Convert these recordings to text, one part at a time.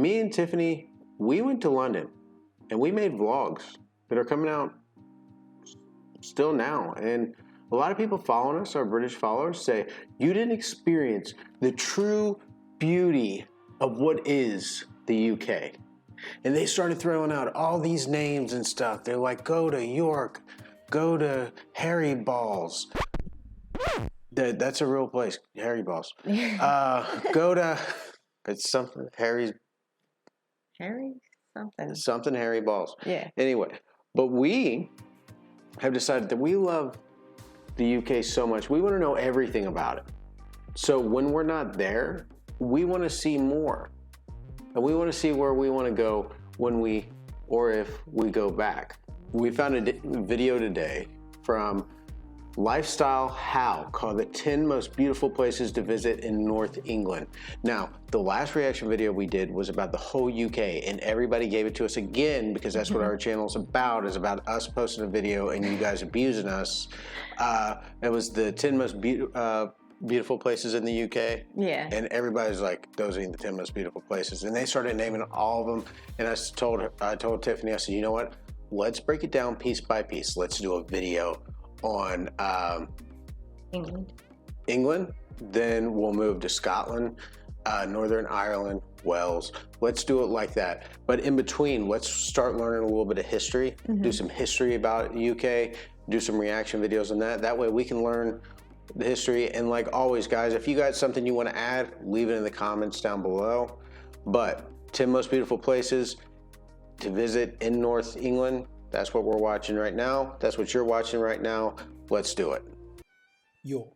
me and Tiffany, we went to London and we made vlogs that are coming out still now. And a lot of people following us, our British followers, say, you didn't experience the true beauty of what is the UK. And they started throwing out all these names and stuff. They're like, go to York, go to Harry Balls. That's a real place, Harry Balls. Go to, it's something, Harry something Harry Balls. Yeah. Anyway, but we have decided that we love the UK so much. We want to know everything about it. So when we're not there, we want to see more. And we want to see where we want to go when we, or if we go back. We found a video today from Lifestyle How called the 10 most beautiful places to visit in North England. Now, the last reaction video we did was about the whole UK, and everybody gave it to us again because that's what our channel is about us posting a video and you guys abusing us. It was the 10 most beautiful places in the UK. Yeah. And everybody's like, those ain't the 10 most beautiful places. And they started naming all of them. And I told Tiffany, I said, you know what? Let's break it down piece by piece. Let's do a video on England, then we'll move to Scotland, Northern Ireland, Wales. Let's do it like that. But in between, let's start learning a little bit of history, do some history about UK, do some reaction videos on that. That way we can learn the history. And like always, guys, if you got something you want to add, leave it in the comments down below. But 10 most beautiful places to visit in North England. That's what we're watching right now. That's what you're watching right now. Let's do it. York,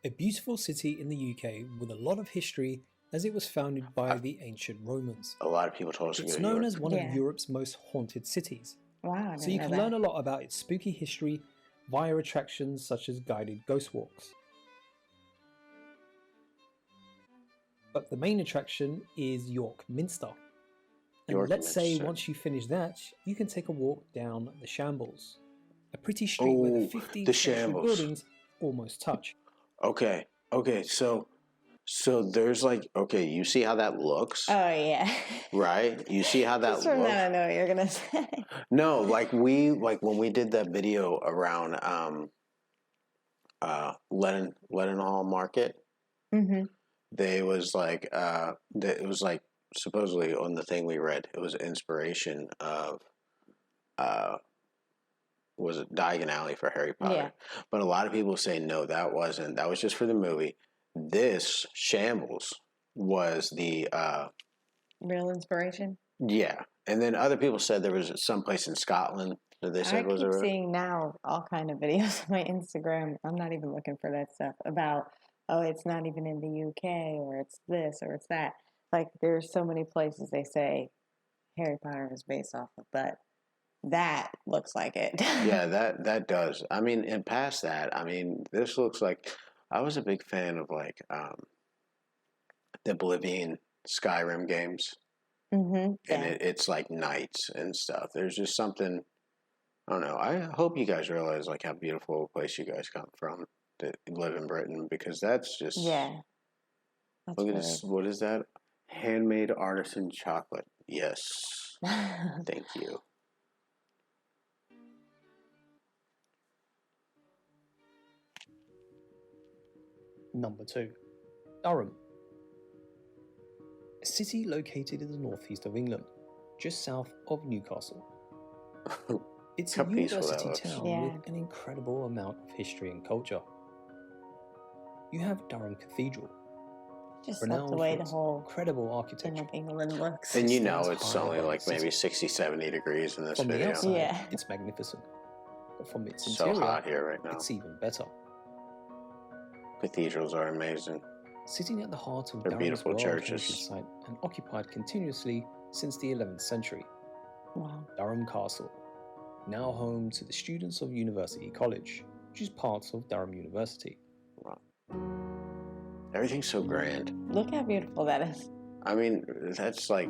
a beautiful city in the UK with a lot of history as it was founded by the ancient Romans. A lot of people told us it's to go to known York. as one of Europe's most haunted cities. Wow. So you can learn a lot about its spooky history via attractions such as guided ghost walks. But the main attraction is York Minster. And York let's say Minster. once you finish that, you can take a walk down the Shambles, a pretty street where the 15th century buildings almost touch. Okay, so there's like, okay, you see how that looks? Oh, yeah. Right? You see how that Just looks? from that, I know what you're going to say. No, like when we did that video around Leadenhall Market, it was like supposedly on the thing we read, it was inspiration of was it Diagon Alley for Harry Potter? Yeah. But a lot of people say no, that wasn't. That was just for the movie. This Shambles was the real inspiration. Yeah, and then other people said there was some place in Scotland that they said was. I keep seeing now all kind of videos on my Instagram. I'm not even looking for that stuff about, oh, it's not even in the UK, or it's this, or it's that. Like, there's so many places they say Harry Potter is based off of, but that looks like it. Yeah, that does. I mean, and past that, I mean, this looks like. I was a big fan of like the Oblivion Skyrim games. And it's like nights and stuff. There's just something, I don't know. I hope you guys realize like how beautiful a place you guys come from that live in Britain, because that's just, look at this. What is that? Handmade artisan chocolate. Yes. Thank you. Number 2, Durham. A city located in the northeast of England, just south of Newcastle. It's a university town with an incredible amount of history and culture. You have Durham Cathedral, just renowned the way for the its whole incredible architecture. of England looks. And you know it's only like maybe 60, 70 degrees in this from video. The outside, it's magnificent. But from its interior, so hot here right now. It's even better. Cathedrals are amazing. Sitting at the heart of They're Durham's beautiful World churches. Heritage Site and occupied continuously since the 11th century. Wow. Durham Castle, now home to the students of University College, which is part of Durham University. Wow. Everything's so grand. Look how beautiful that is. I mean, that's like,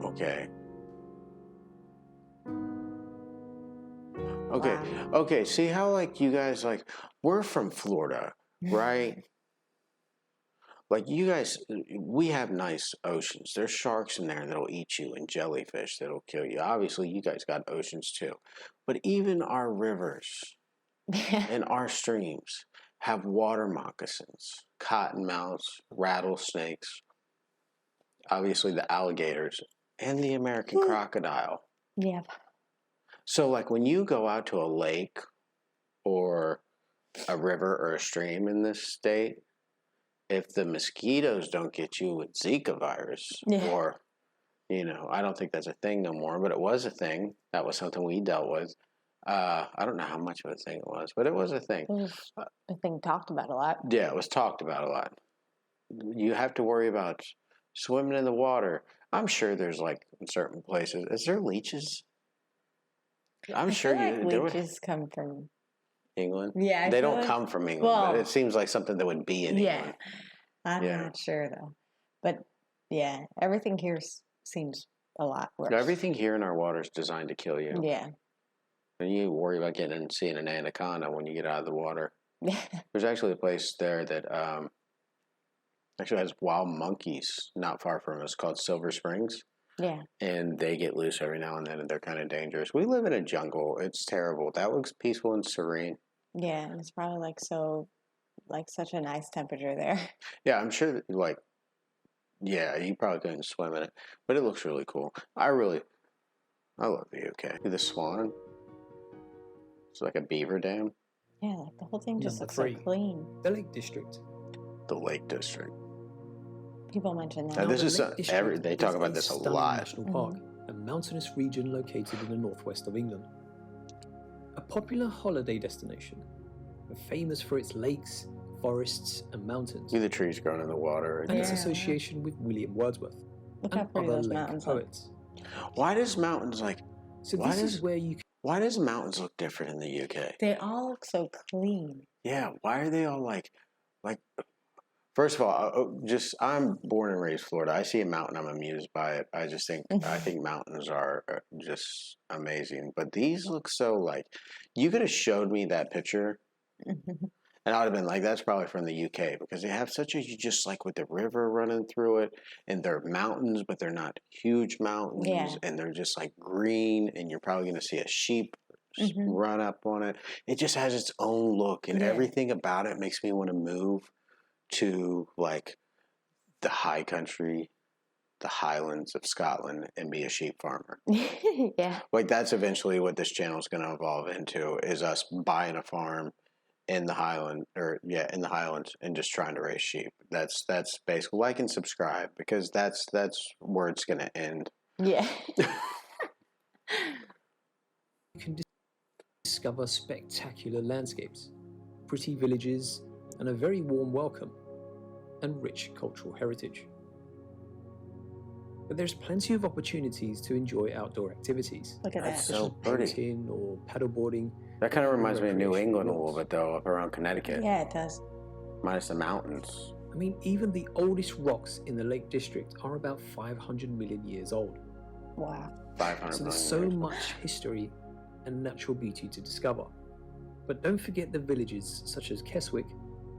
okay. Okay, okay, see how like you guys like, we're from Florida, right? Like you guys, we have nice oceans. There's sharks in there that'll eat you and jellyfish that'll kill you. Obviously, you guys got oceans too. But even our rivers and our streams have water moccasins, cottonmouths, rattlesnakes, obviously the alligators, and the American crocodile. Yeah. So, like when you go out to a lake or a river or a stream in this state, if the mosquitoes don't get you with Zika virus, or, you know, I don't think that's a thing no more, but it was a thing. That was something we dealt with. I don't know how much of a thing it was, but it was a thing. It was a thing talked about a lot. Yeah, it was talked about a lot. You have to worry about swimming in the water. I'm sure there's like in certain places. Is there leeches? I'm sure leeches come from England. Yeah, they don't come from England, but it seems like something that would be in England. I'm not sure though, but yeah, everything here seems a lot worse. Everything here in our water is designed to kill you. Yeah, and you worry about seeing an anaconda when you get out of the water. There's actually a place there that actually has wild monkeys not far from us called Silver Springs. Yeah. And they get loose every now and then, and they're kind of dangerous. We live in a jungle. It's terrible. That looks peaceful and serene. Yeah, and it's probably such a nice temperature there. Yeah, I'm sure that, you probably couldn't swim in it, but it looks really cool. I love the UK. The Swan. It's like a beaver dam. Yeah, like the whole thing just looks so clean. The Lake District. The Lake District. People mention that. Now, this is they talk about this a lot. National Park, a mountainous region located in the northwest of England. A popular holiday destination, famous for its lakes, forests, and mountains. See the trees growing in the water. And its association with William Wordsworth. Look how pretty those mountains poets. Why does mountains Why does mountains look different in the UK? They all look so clean. Yeah, why are they all like? First of all, I'm born and raised Florida. I see a mountain, I'm amused by it. I think mountains are just amazing. But these look so like, you could have showed me that picture, and I would have been like, that's probably from the UK, because they have just like with the river running through it, and they're mountains, but they're not huge mountains, and they're just like green, and you're probably going to see a sheep run up on it. It just has its own look, and everything about it makes me want to move to like the high country, the Highlands of Scotland, and be a sheep farmer. Yeah. Like that's eventually what this channel is going to evolve into, is us buying a farm in the Highlands, and just trying to raise sheep. That's basically. Like and subscribe, because that's where it's going to end. Yeah. You can discover spectacular landscapes, pretty villages, and a very warm welcome, and rich cultural heritage. But there's plenty of opportunities to enjoy outdoor activities. Look at that. So pretty. Painting or paddleboarding. That kind of reminds me of New England a little bit, though, up around Connecticut. Yeah, it does. Minus the mountains. I mean, even the oldest rocks in the Lake District are about 500 million years old. Wow. 500 so million there's so years. much history and natural beauty to discover. But don't forget the villages such as Keswick,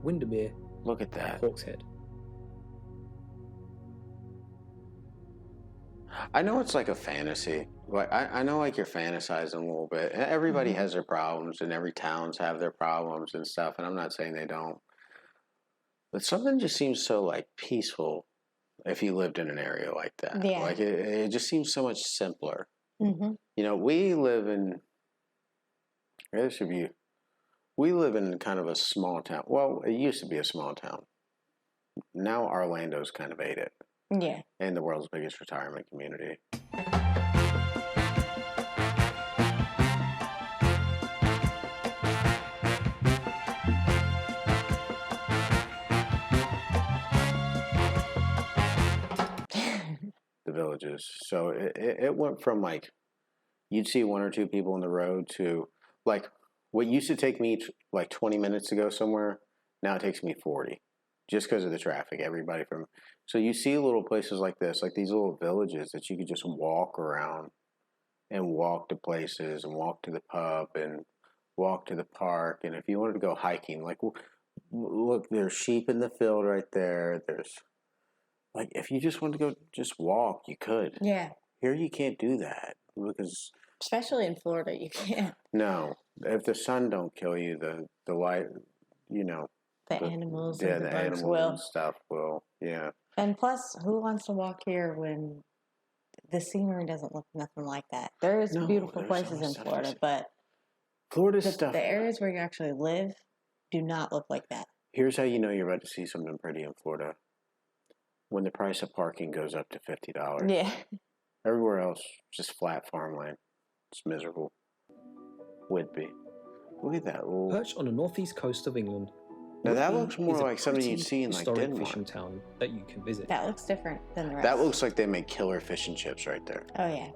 Windermere, Look at that. and Hawkshead. I know it's like a fantasy. Like I know like you're fantasizing a little bit. Everybody has their problems, and every towns have their problems and stuff, and I'm not saying they don't. But something just seems so like peaceful if you lived in an area like that. Yeah. Like it just seems so much simpler. Mm-hmm. You know, we live in kind of a small town. Well, it used to be a small town. Now Orlando's kind of ate it. Yeah. And the world's biggest retirement community. The villages. So it went from like, you'd see one or two people on the road to like, what used to take me like 20 minutes to go somewhere, now it takes me 40. Just because of the traffic, so you see little places like this, like these little villages that you could just walk around and walk to places and walk to the pub and walk to the park. And if you wanted to go hiking, like Look, there's sheep in the field right there. There's, like, if you just want to go just walk, you could. Yeah. Here you can't do that because... Especially in Florida, you can't. No. If the sun don't kill you, the light, The animals yeah, and the the bugs animals will. and stuff will, yeah. And plus, who wants to walk here when the scenery doesn't look nothing like that? There's beautiful places in Florida, but the areas where you actually live do not look like that. Here's how you know you're about to see something pretty in Florida. When the price of parking goes up to $50. Yeah. Everywhere else, just flat farmland. It's miserable. Would be. Look at that. Little... Perched on the northeast coast of England. Now that looks more like something you'd see in like historic Denmark. fishing town that you can visit. That looks different than the rest. That looks like they make killer fish and chips right there. Oh yeah.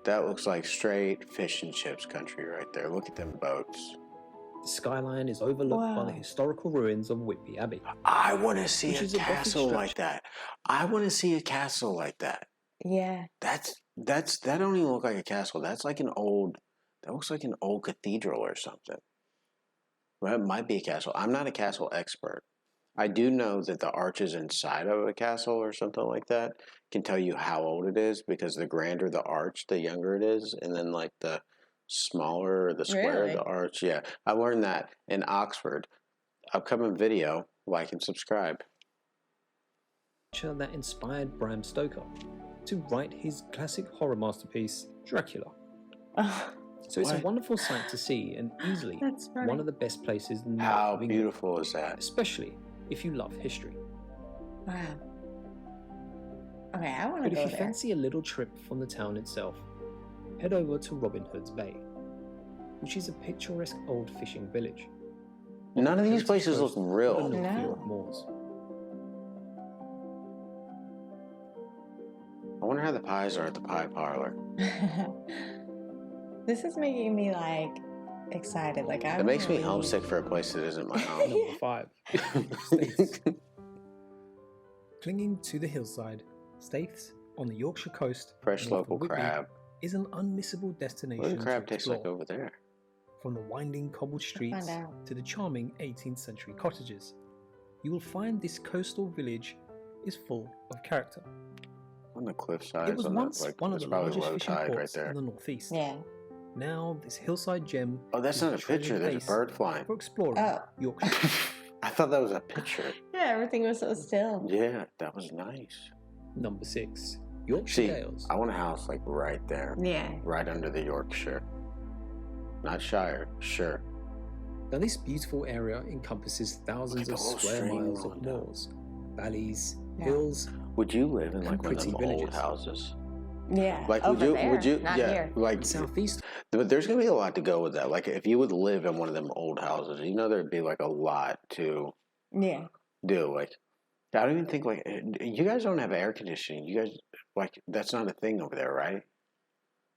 That looks like straight fish and chips country right there. Look at them boats. The skyline is overlooked by the historical ruins of Whitby Abbey. I want to see a castle like that. I want to see a castle like that. Yeah. That don't even look like a castle. That looks like an old cathedral or something. Well, it might be a castle. I'm not a castle expert. I do know that the arches inside of a castle or something like that can tell you how old it is, because the grander the arch, the younger it is, and then like the smaller or the square of the arch. Yeah, I learned that in Oxford. Upcoming video, like and subscribe. That inspired Bram Stoker to write his classic horror masterpiece, Dracula. So it's a wonderful sight to see, and easily one of the best places in the How beautiful is that? Especially if you love history. Wow. Okay, I want to go there. But if you fancy a little trip from the town itself, head over to Robin Hood's Bay, which is a picturesque old fishing village. None of these places look real. Moors. I wonder how the pies are at the pie parlor. This is making me like excited. Like it makes me homesick for a place that isn't my home. Number 5. Staithes. Clinging to the hillside, Staithes on the Yorkshire coast, fresh local crab, is an unmissable destination. What does crab taste like over there? From the winding cobbled streets to the charming 18th century cottages, you will find this coastal village is full of character. On the cliffside, it was once one of the largest fishing ports in the northeast. Yeah. Now this hillside gem. Oh, that's not a picture. There's a bird flying. For exploring Yorkshire. I thought that was a picture. Yeah, everything was so still. Yeah, that was nice. Number 6, Yorkshire Dales. I want a house like right there. Yeah. Right under the Yorkshire. Not Shire, sure. Now this beautiful area encompasses thousands of square miles of moors, valleys, hills. Would you live in like one of them old houses? Yeah. Like would you not here. Like southeast? But there's gonna be a lot to go with that. Like if you would live in one of them old houses, there'd be like a lot to do. Like I don't even think like you guys don't have air conditioning. You guys like that's not a thing over there, right?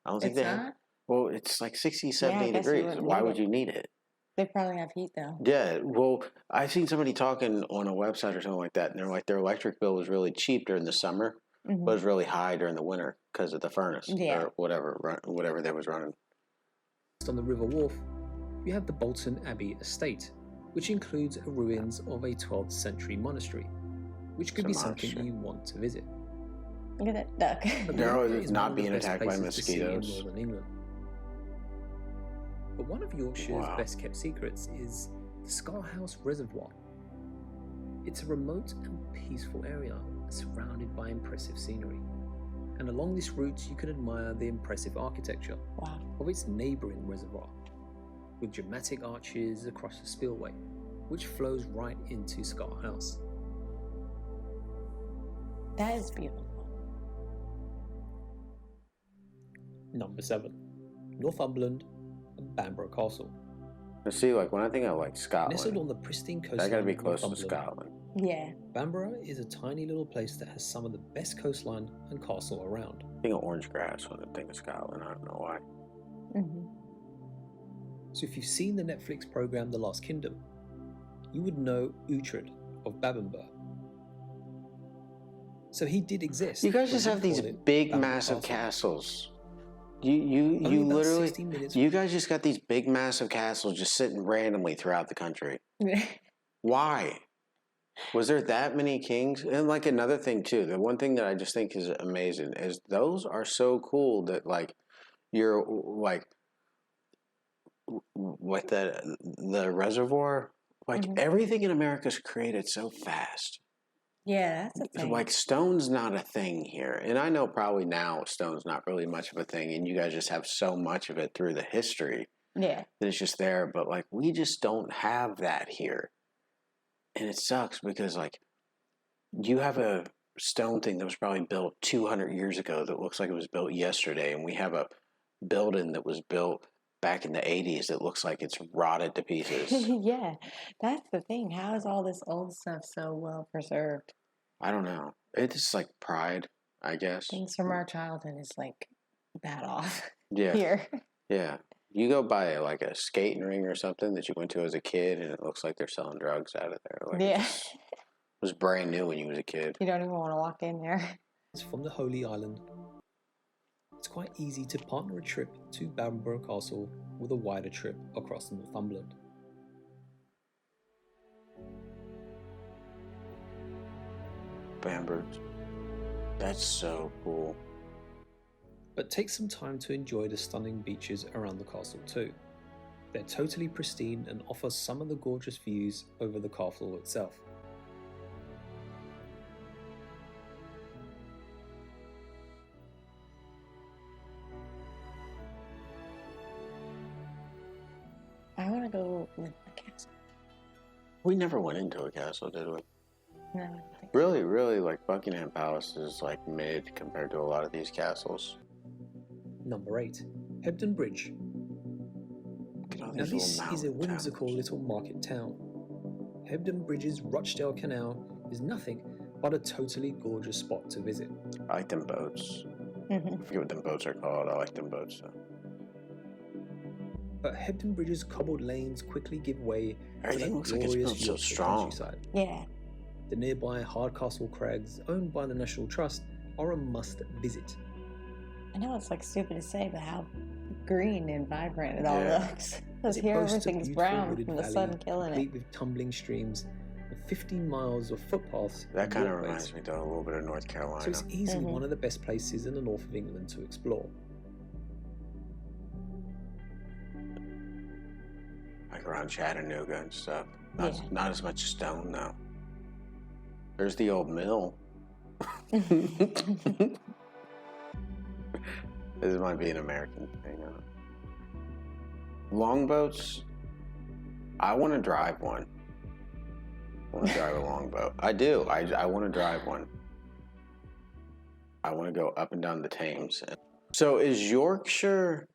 I don't think they have. Well, it's like 60, 70 degrees. Why would you need it? They probably have heat though. Yeah, well, I've seen somebody talking on a website or something like that, and they're like their electric bill was really cheap during the summer, but it was really high during the winter because of the furnace or whatever they was running. On the River Wharf, you have the Bolton Abbey estate, which includes ruins of a 12th century monastery, which could be something you want to visit. Look at that duck. They're not being attacked by mosquitoes. In northern England. But one of Yorkshire's best kept secrets is the Scarhouse Reservoir. It's a remote and peaceful area surrounded by impressive scenery. And along this route you can admire the impressive architecture of its neighbouring reservoir, with dramatic arches across the spillway, which flows right into Scarhouse. That is beautiful. Number 7. Northumberland and Bamborough Castle. Let's see, like when I think of like Scotland, nestled on the pristine coastline, that gotta be close to Scotland. Yeah. Bamborough is a tiny little place that has some of the best coastline and castle around. I think of orange grass when I think of Scotland. I don't know why. So if you've seen the Netflix program The Last Kingdom, you would know Uhtred of Bamburgh. So he did exist. You guys just have these big, massive castles. You literally, you guys just got these big, massive castles just sitting randomly throughout the country. Why? Was there that many kings? And like another thing too, the one thing that I just think is amazing is those are so cool that like you're like with the reservoir, like everything in America is created so fast. Yeah, that's a thing. Like stone's not a thing here. And I know probably now stone's not really much of a thing and you guys just have so much of it through the history. Yeah. That it's just there, but like we just don't have that here. And it sucks because like you have a stone thing that was probably built 200 years ago that looks like it was built yesterday, and we have a building that was built back in the 80s that looks like it's rotted to pieces. Yeah, that's the thing. How is all this old stuff so well preserved? I don't know. It's like pride, I guess. Things from our childhood is like that off here. Yeah. You go by like a skating ring or something that you went to as a kid, and it looks like they're selling drugs out of there. Like yeah. It was brand new when you was a kid. You don't even want to walk in there. It's from the Holy Island. It's quite easy to partner a trip to EDINBURGH Castle with a wider trip across Northumberland. EDINBURGH. That's so cool. But take some time to enjoy the stunning beaches around the castle too. They're totally pristine and offer some of the gorgeous views over the castle itself. I want to go in a castle. We never went into a castle, did we? No, I don't think Really, like Buckingham Palace is like mid compared to a lot of these castles. Number 8. Hebden Bridge. Now this is a whimsical little market town. Hebden Bridge's Rochdale Canal is nothing but a totally gorgeous spot to visit. I like them boats. I forget what them boats are called. I like them boats though. But Hebden Bridge's cobbled lanes quickly give way to Everything that looks like it's built glorious so Yorkshire strong. countryside. Yeah. The nearby Hardcastle Crags, owned by the National Trust, are a must visit. I know it's like stupid to say, but how green and vibrant it all looks. Because here everything's brown from the sun killing it. Complete with tumbling streams and 15 miles of footpaths. That kind of reminds me though a little bit of North Carolina. So it's easily one of the best places in the north of England to explore. Like around Chattanooga and stuff. Not as much stone though. There's the old mill. This might be an American thing. Longboats, I want to drive one. I want to drive a longboat. I do. I want to drive one. I want to go up and down the Thames. So is Yorkshire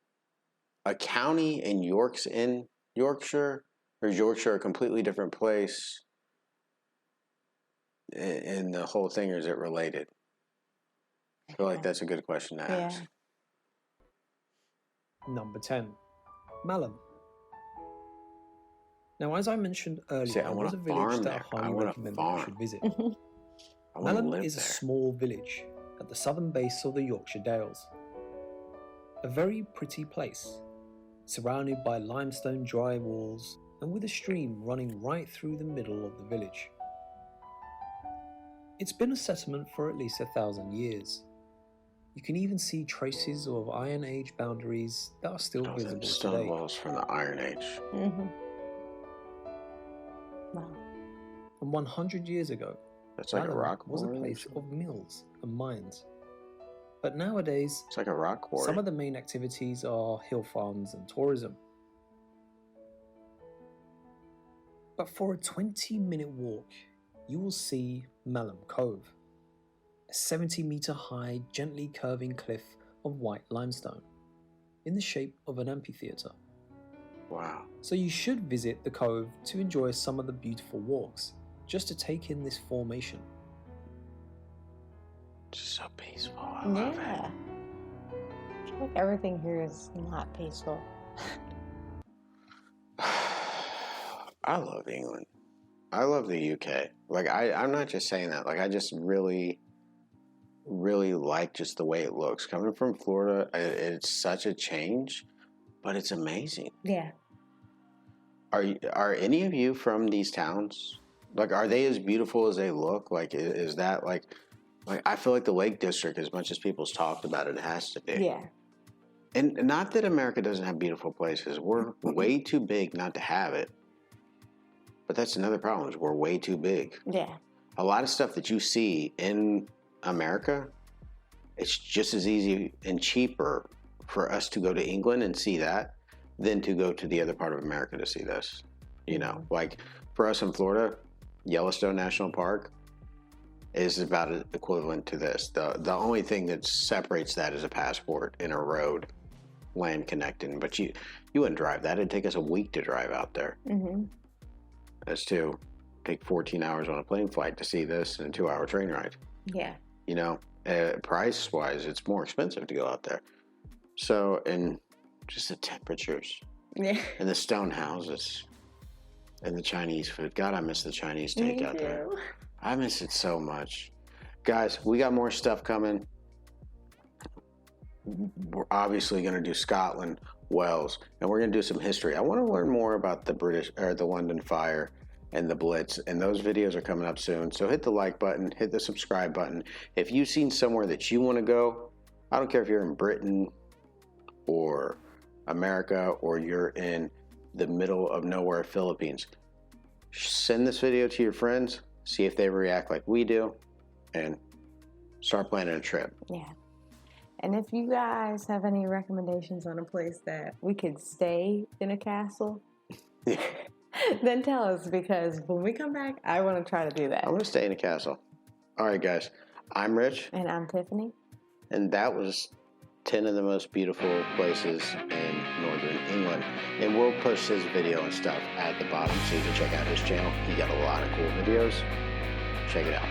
a county and York's in Yorkshire? Or is Yorkshire a completely different place in the whole thing, or is it related? I feel like that's a good question to ask. Number 10. Malham. Now, as I mentioned earlier, it was a village that I highly recommend that you should visit. Malham is a small village at the southern base of the Yorkshire Dales. A very pretty place, surrounded by limestone dry walls and with a stream running right through the middle of the village. It's been a settlement for at least 1,000 years. You can even see traces of Iron Age boundaries that are still visible stone today. walls from the Iron Age. Wow. And 100 years ago, that's like a rock was a place of mills and mines. But nowadays, it's like a rock quarry. Some of the main activities are hill farms and tourism. But for a 20-minute walk, you will see Malham Cove, a 70-meter high, gently curving cliff of white limestone in the shape of an amphitheatre. Wow. So you should visit the cove to enjoy some of the beautiful walks, just to take in this formation. Just so peaceful. I love it. I feel like everything here is not peaceful. I love England. I love the UK. Like I'm not just saying that. Like I just really like just the way it looks. Coming from Florida, it's such a change, but it's amazing. Yeah. Are any of you from these towns? Like, are they as beautiful as they look? Like, is that like I feel like the Lake District, as much as people's talked about it, has to be. Yeah. And not that America doesn't have beautiful places. We're way too big not to have it. But that's another problem, is we're way too big. Yeah. A lot of stuff that you see in America, it's just as easy and cheaper for us to go to England and see that than to go to the other part of America to see this. You know, like for us in Florida, Yellowstone National Park is about equivalent to this. The only thing that separates that is a passport and a road, land connecting. But you wouldn't drive that. It'd take us a week to drive out there. Mm-hmm. That's to take 14 hours on a plane flight to see this and a 2-hour train ride. Yeah. You know, price-wise, it's more expensive to go out there. So, and just the temperatures. Yeah. And the stone houses. And the Chinese food. God, I miss the Chinese take out there. I miss it so much. Guys, we got more stuff coming. We're obviously going to do Scotland, Wales, and we're going to do some history. I want to learn more about the London Fire and the Blitz, and those videos are coming up soon. So hit the like button, hit the subscribe button. If you've seen somewhere that you want to go, I don't care if you're in Britain or America or you're in the middle of nowhere, Philippines. Send this video to your friends, see if they react like we do, and start planning a trip. Yeah. And if you guys have any recommendations on a place that we could stay in a castle, then tell us, because when we come back, I want to try to do that. I want to stay in a castle. All right, guys. I'm Rich. And I'm Tiffany. And that was 10 of the most beautiful places in northern England. And we'll push his video and stuff at the bottom so you can check out his channel. He got a lot of cool videos. Check it out.